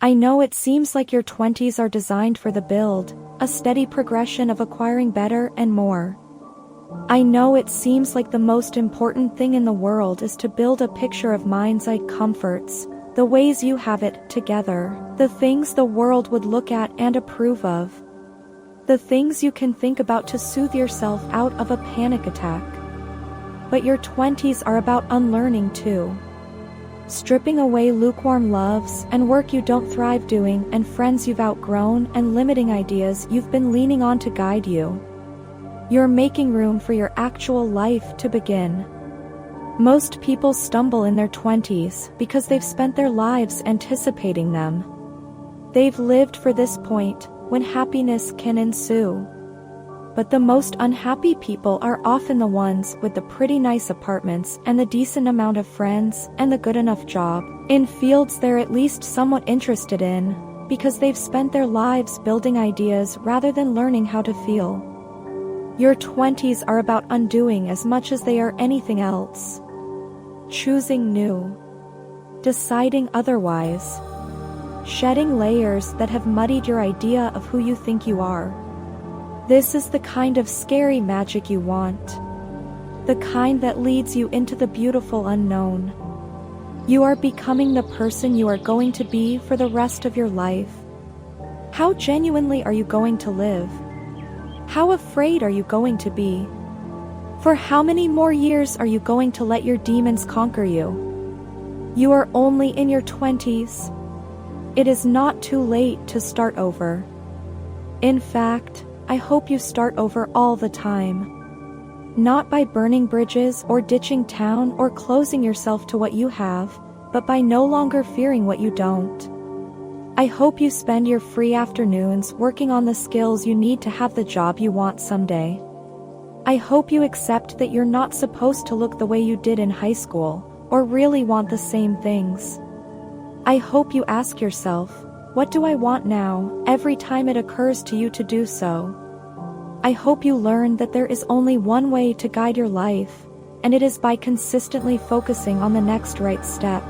I know it seems like your 20s are designed for the build, a steady progression of acquiring better and more. I know it seems like the most important thing in the world is to build a picture of mind's-eye comforts, the ways you have it together, the things the world would look at and approve of, the things you can think about to soothe yourself out of a panic attack. But your 20s are about unlearning too. Stripping away lukewarm loves and work you don't thrive doing and friends you've outgrown and limiting ideas you've been leaning on to guide you. You're making room for your actual life to begin. Most people stumble in their 20s because they've spent their lives anticipating them. They've lived for this point, when happiness can ensue. But the most unhappy people are often the ones with the pretty nice apartments and the decent amount of friends and the good enough job, in fields they're at least somewhat interested in, because they've spent their lives building ideas rather than learning how to feel. Your 20s are about undoing as much as they are anything else. Choosing new. Deciding otherwise. Shedding layers that have muddied your idea of who you think you are. This is the kind of scary magic you want. The kind that leads you into the beautiful unknown. You are becoming the person you are going to be for the rest of your life. How genuinely are you going to live? How afraid are you going to be? For how many more years are you going to let your demons conquer you? You are only in your 20s. It is not too late to start over. In fact, I hope you start over all the time. Not by burning bridges or ditching town or closing yourself to what you have, but by no longer fearing what you don't. I hope you spend your free afternoons working on the skills you need to have the job you want someday. I hope you accept that you're not supposed to look the way you did in high school, or really want the same things. I hope you ask yourself, what do I want now, every time it occurs to you to do so. I hope you learn that there is only one way to guide your life, and it is by consistently focusing on the next right step.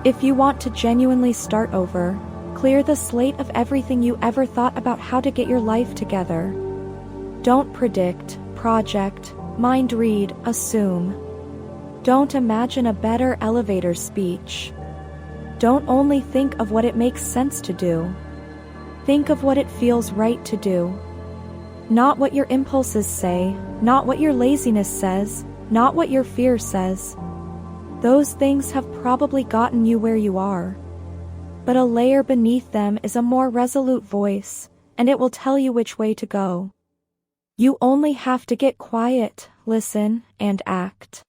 If you want to genuinely start over, clear the slate of everything you ever thought about how to get your life together. Don't predict, project, mind read, assume. Don't imagine a better elevator speech. Don't only think of what it makes sense to do. Think of what it feels right to do. Not what your impulses say, not what your laziness says, not what your fear says. Those things have probably gotten you where you are. But a layer beneath them is a more resolute voice, and it will tell you which way to go. You only have to get quiet, listen, and act.